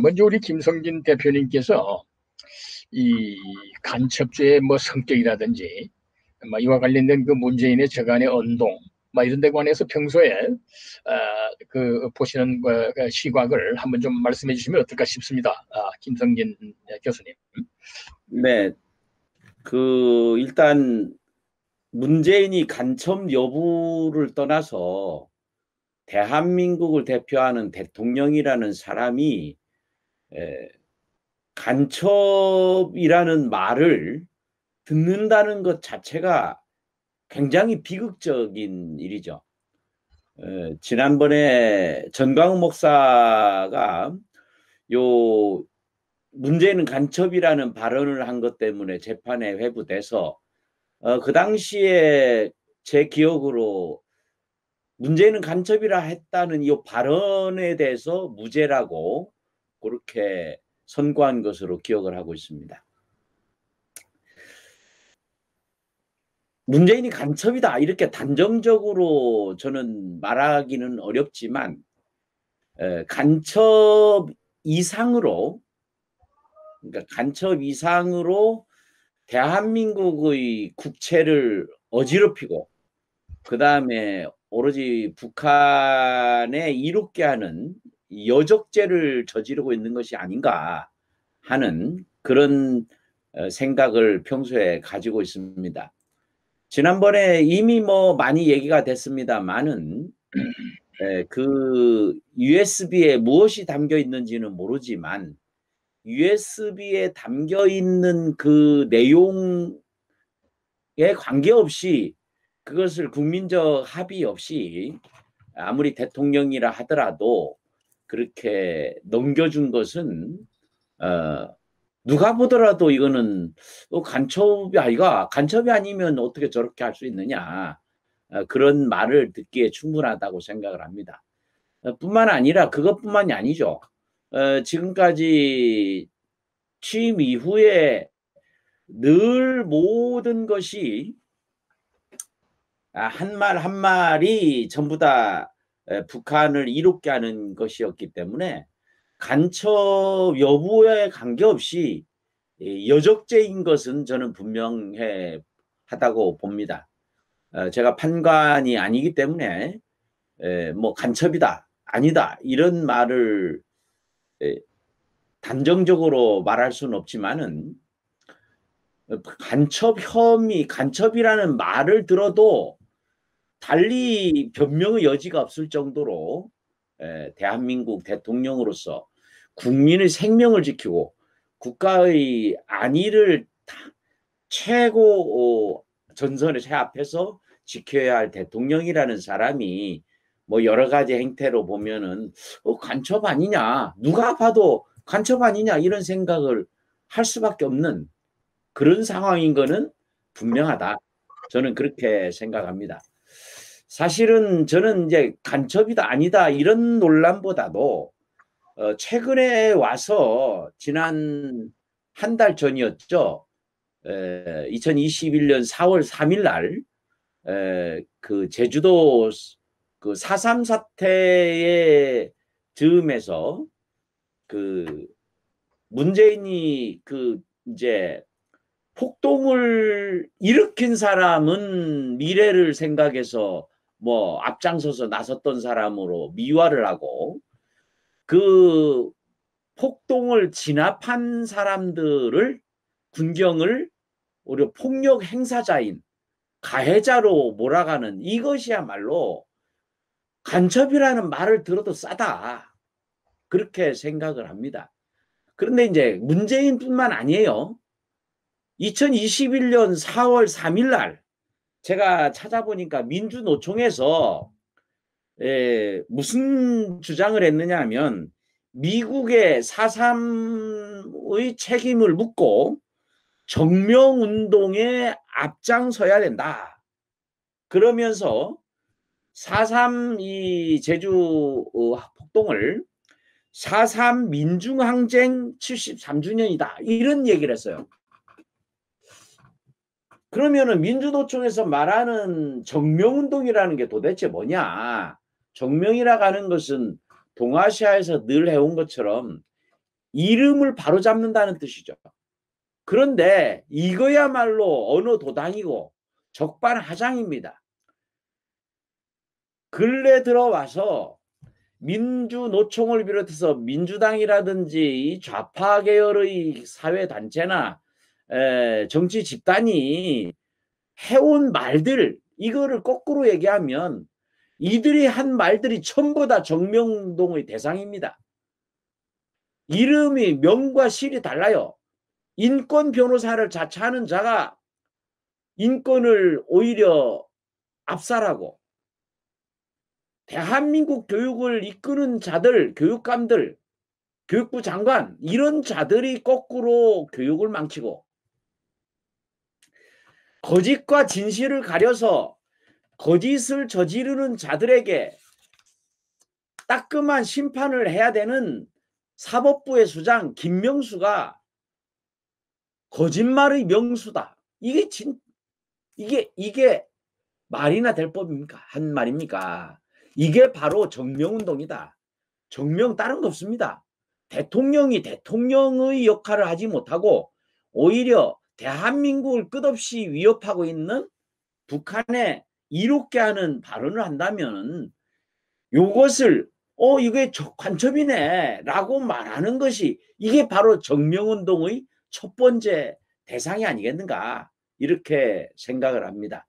먼저 우리 김성진 대표님께서 이 간첩죄의 뭐 성격이라든지 뭐 이와 관련된 그 문재인의 저간의 언동 뭐 이런 데 관해서 평소에 그 보시는 그 시각을 한번 좀 말씀해 주시면 어떨까 싶습니다. 김성진 교수님. 네, 일단 문재인이 간첩 여부를 떠나서 대한민국을 대표하는 대통령이라는 사람이 간첩이라는 말을 듣는다는 것 자체가 굉장히 비극적인 일이죠. 지난번에 전광훈 목사가 요 문재인은 간첩이라는 발언을 한 것 때문에 재판에 회부돼서 그 당시에 제 기억으로 문재인은 간첩이라 했다는 이 발언에 대해서 무죄라고 그렇게 선고한 것으로 기억을 하고 있습니다. 문재인이 간첩이다 이렇게 단정적으로 저는 말하기는 어렵지만 간첩 이상으로, 그러니까 간첩 이상으로 대한민국의 국채를 어지럽히고 그 다음에 오로지 북한에 이롭게 하는 여적죄를 저지르고 있는 것이 아닌가 하는 그런 생각을 평소에 가지고 있습니다. 지난번에 이미 뭐 많이 얘기가 됐습니다만은 그 USB에 무엇이 담겨 있는지는 모르지만 USB에 담겨 있는 그 내용에 관계없이 그것을 국민적 합의 없이 아무리 대통령이라 하더라도 그렇게 넘겨준 것은 누가 보더라도 이거는 간첩이 아이가, 간첩이 아니면 어떻게 저렇게 할 수 있느냐, 그런 말을 듣기에 충분하다고 생각을 합니다. 뿐만 아니라 그것뿐만이 아니죠. 지금까지 취임 이후에 늘 모든 것이 한 말 한 말이 전부 다 북한을 이롭게 하는 것이었기 때문에 간첩 여부에 관계없이 여적죄인 것은 저는 분명하다고 봅니다. 제가 판관이 아니기 때문에 뭐 간첩이다 아니다 이런 말을 단정적으로 말할 수는 없지만은 간첩 혐의, 간첩이라는 말을 들어도 달리 변명의 여지가 없을 정도로 대한민국 대통령으로서 국민의 생명을 지키고 국가의 안위를 최고 전선에 제압해서 지켜야 할 대통령이라는 사람이 뭐 여러 가지 행태로 보면은 간첩 아니냐, 누가 봐도 간첩 아니냐 이런 생각을 할 수밖에 없는 그런 상황인 거는 분명하다. 저는 그렇게 생각합니다. 사실은 저는 이제 간첩이다 아니다 이런 논란보다도 최근에 와서 지난 한 달 전이었죠. 2021년 4월 3일 날 그 제주도 그 4.3 사태의 즈음에서 그 문재인이 그 이제 폭동을 일으킨 사람은 미래를 생각해서 뭐 앞장서서 나섰던 사람으로 미화를 하고 그 폭동을 진압한 사람들을 군경을 오히려 폭력 행사자인 가해자로 몰아가는 이것이야말로 간첩이라는 말을 들어도 싸다 그렇게 생각을 합니다. 그런데 이제 문재인뿐만 아니에요. 2021년 4월 3일 날 제가 찾아보니까 민주노총에서 무슨 주장을 했느냐 하면 미국의 4.3의 책임을 묻고 정명운동에 앞장서야 된다. 그러면서 4.3 이 제주 폭동을 4.3 민중항쟁 73주년이다. 이런 얘기를 했어요. 그러면은 민주노총에서 말하는 정명운동이라는 게 도대체 뭐냐? 정명이라고 하는 것은 동아시아에서 늘 해온 것처럼 이름을 바로잡는다는 뜻이죠. 그런데 이거야말로 언어 도당이고 적반하장입니다. 근래 들어와서 민주노총을 비롯해서 민주당이라든지 좌파 계열의 사회단체나 정치 집단이 해온 말들, 이거를 거꾸로 얘기하면 이들이 한 말들이 전부 다 정명운동의 대상입니다. 이름이 명과 실이 달라요. 인권 변호사를 자처하는 자가 인권을 오히려 압살하고, 대한민국 교육을 이끄는 자들, 교육감들, 교육부 장관, 이런 자들이 거꾸로 교육을 망치고, 거짓과 진실을 가려서 거짓을 저지르는 자들에게 따끔한 심판을 해야 되는 사법부의 수장 김명수가 거짓말의 명수다. 이게 말이나 될 법입니까? 한 말입니까? 이게 바로 정명운동이다. 정명 다른 거 없습니다. 대통령이 대통령의 역할을 하지 못하고 오히려 대한민국을 끝없이 위협하고 있는 북한에 이롭게 하는 발언을 한다면 요것을 이게 관첩이네 라고 말하는 것이, 이게 바로 정명운동의 첫 번째 대상이 아니겠는가, 이렇게 생각을 합니다.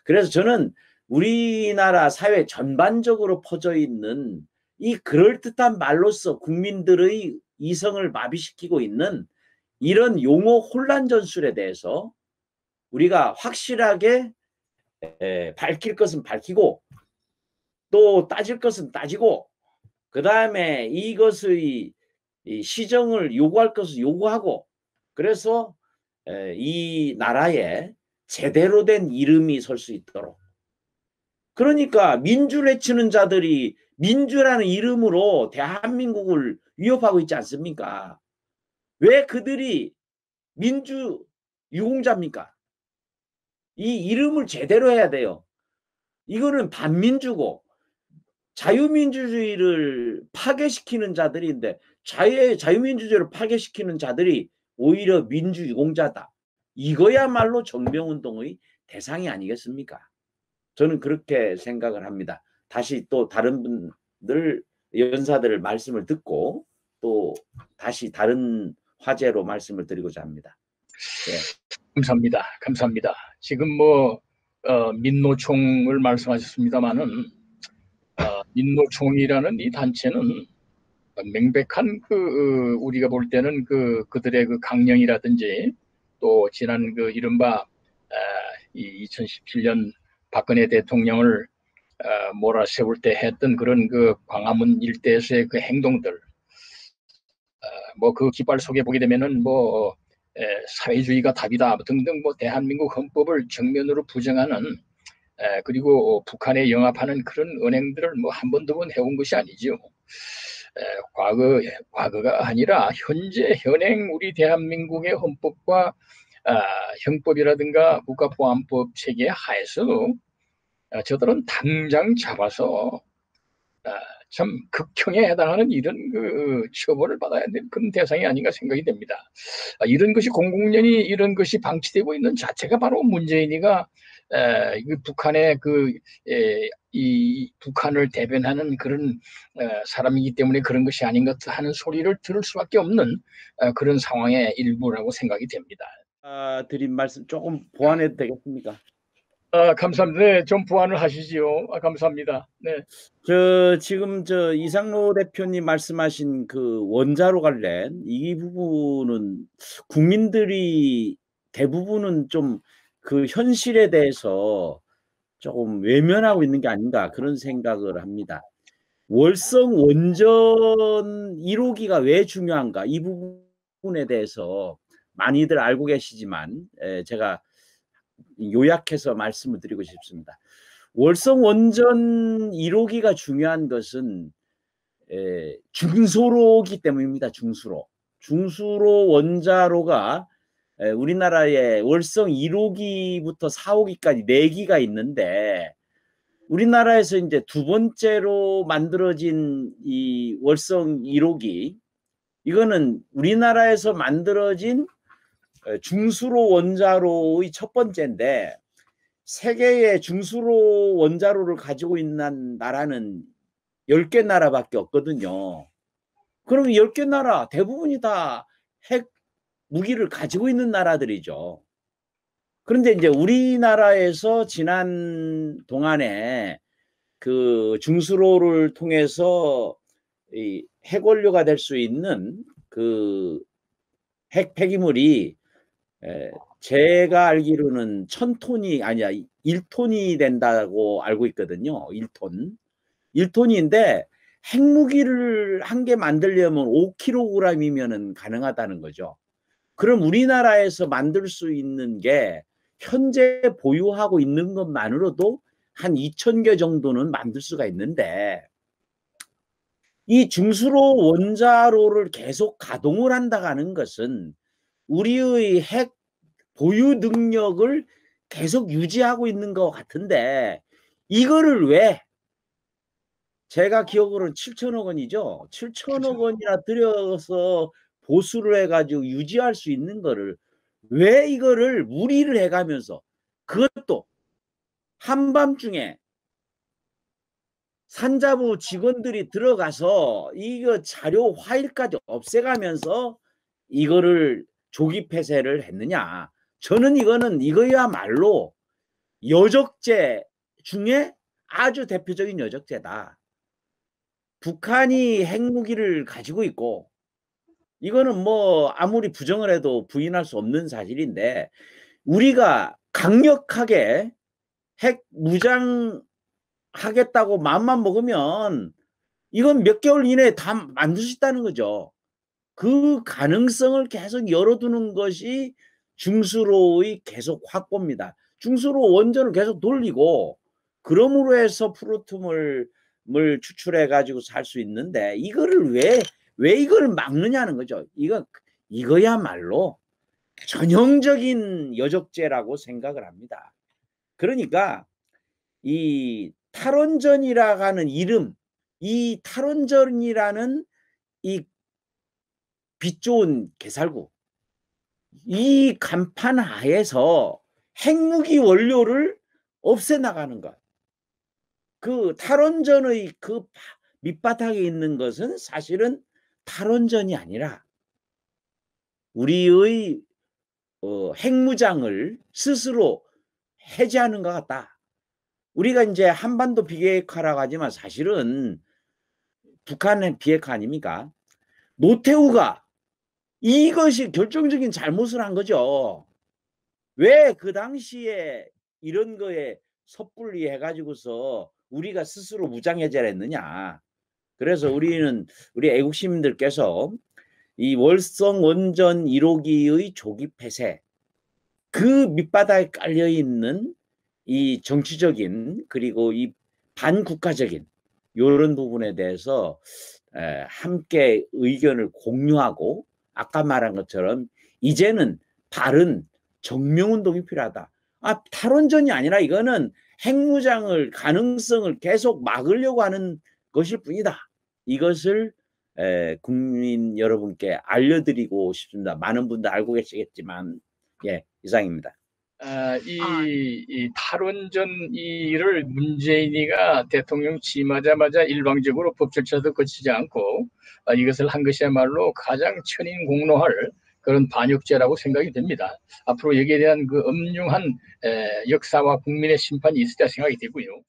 그래서 저는 우리나라 사회 전반적으로 퍼져 있는 이 그럴듯한 말로써 국민들의 이성을 마비시키고 있는 이런 용어 혼란 전술에 대해서 우리가 확실하게 밝힐 것은 밝히고 또 따질 것은 따지고, 그 다음에 이것의 시정을 요구할 것을 요구하고, 그래서 이 나라에 제대로 된 이름이 설 수 있도록. 그러니까 민주를 해치는 자들이 민주라는 이름으로 대한민국을 위협하고 있지 않습니까? 왜 그들이 민주 유공자입니까? 이 이름을 제대로 해야 돼요. 이거는 반민주고 자유민주주의를 파괴시키는 자들인데, 자유민주주의를 파괴시키는 자들이 오히려 민주유공자다. 이거야말로 정명운동의 대상이 아니겠습니까? 저는 그렇게 생각을 합니다. 다시 또 다른 분들, 연사들 말씀을 듣고 또 다시 다른 화제로 말씀을 드리고자 합니다. 네. 감사합니다. 감사합니다. 지금 민노총을 말씀하셨습니다만은 민노총이라는 이 단체는 명백한 우리가 볼 때는 그들의 강령이라든지 또 지난 이른바 이 2017년 박근혜 대통령을 몰아세울 때 했던 그런 광화문 일대에서의 행동들, 그 깃발 속에 보게 되면은 사회주의가 답이다 등등 대한민국 헌법을 정면으로 부정하는, 그리고 북한에 영합하는 그런 언행들을 한 번 두 번 해온 것이 아니죠. 과거가 아니라 현행 우리 대한민국의 헌법과 형법이라든가 국가보안법 체계 하에서 저들은 당장 잡아서 참 극형에 해당하는 이런 처벌을 받아야 되는 그런 대상이 아닌가 생각이 됩니다. 이런 것이 공공연히 이런 것이 방치되고 있는 자체가 바로 문재인이가 북한의 이 북한을 대변하는 그런 사람이기 때문에 그런 것이 아닌가 하는 소리를 들을 수밖에 없는 그런 상황의 일부라고 생각이 됩니다. 드린 말씀 조금 보완해도 되겠습니까? 감사합니다. 네, 좀 보완을 하시지요. 감사합니다. 네. 지금 이상로 대표님 말씀하신 그 원자로 관련 이 부분은 국민들이 대부분은 좀 그 현실에 대해서 조금 외면하고 있는 게 아닌가, 그런 생각을 합니다. 월성 원전 1호기가 왜 중요한가, 이 부분에 대해서 많이들 알고 계시지만 제가 요약해서 말씀을 드리고 싶습니다. 월성 원전 1호기가 중요한 것은 중수로기 때문입니다. 중수로 원자로가 우리나라에 월성 1호기부터 4호기까지 4기가 있는데 우리나라에서 이제 두 번째로 만들어진 이 월성 1호기, 이거는 우리나라에서 만들어진 중수로 원자로의 첫 번째인데, 세계의 중수로 원자로를 가지고 있는 나라는 10개 나라밖에 없거든요. 그럼 10개 나라 대부분이 다 핵 무기를 가지고 있는 나라들이죠. 그런데 이제 우리나라에서 지난 동안에 그 중수로를 통해서 이 핵원료가 될 수 있는 그 핵 폐기물이 제가 알기로는 1000톤이 아니야 1톤이 된다고 알고 있거든요. 1톤. 1톤인데 핵무기를 한 개 만들려면 5kg이면은 가능하다는 거죠. 그럼 우리나라에서 만들 수 있는 게 현재 보유하고 있는 것만으로도 한 2000개 정도는 만들 수가 있는데, 이 중수로 원자로를 계속 가동을 한다는 것은 우리의 핵 보유 능력을 계속 유지하고 있는 것 같은데, 이거를 왜, 제가 기억으로는 7천억 원이죠. 7천억 원이나 들여서 보수를 해가지고 유지할 수 있는 거를 왜 이거를 무리를 해가면서, 그것도 한밤중에 산자부 직원들이 들어가서 이거 자료 파일까지 없애가면서 이거를 조기 폐쇄를 했느냐. 저는 이거야말로 여적죄 중에 아주 대표적인 여적죄다. 북한이 핵무기를 가지고 있고, 이거는 뭐 아무리 부정을 해도 부인할 수 없는 사실인데, 우리가 강력하게 핵 무장하겠다고 마음만 먹으면 이건 몇 개월 이내에 다 만들 수 있다는 거죠. 그 가능성을 계속 열어두는 것이 중수로의 계속 확보입니다. 중수로 원전을 계속 돌리고, 그럼으로 해서 프루토늄을 추출해 가지고 살 수 있는데, 이거를 왜 이걸 막느냐는 거죠. 이거야말로 전형적인 여적죄라고 생각을 합니다. 그러니까 이 탈원전이라고 하는 이름, 이 탈원전이라는 이 빛 좋은 개살구, 이 간판 하에서 핵무기 원료를 없애나가는 것. 그 탈원전의 그 밑바닥에 있는 것은 사실은 탈원전이 아니라 우리의 핵무장을 스스로 해제하는 것 같다. 우리가 이제 한반도 비핵화라고 하지만 사실은 북한의 비핵화 아닙니까? 노태우가 이것이 결정적인 잘못을 한 거죠. 왜 그 당시에 이런 거에 섣불리 해가지고서 우리가 스스로 무장해제를 했느냐. 그래서 우리 애국 시민들께서 이 월성 원전 1호기의 조기 폐쇄, 그 밑바닥에 깔려 있는 이 정치적인 그리고 이 반국가적인 이런 부분에 대해서 함께 의견을 공유하고, 아까 말한 것처럼 이제는 바른 정명운동이 필요하다. 탈원전이 아니라 이거는 핵무장을 가능성을 계속 막으려고 하는 것일 뿐이다. 이것을 국민 여러분께 알려드리고 싶습니다. 많은 분들 알고 계시겠지만, 예, 이상입니다. 이 탈원전 이를 문재인이가 대통령 취임하자마자 일방적으로 법 절차도 거치지 않고 이것을 한 것이야말로 가장 천인공노할 그런 반역죄라고 생각이 됩니다. 앞으로 여기에 대한 그 엄중한 역사와 국민의 심판이 있을 때 생각이 되고요.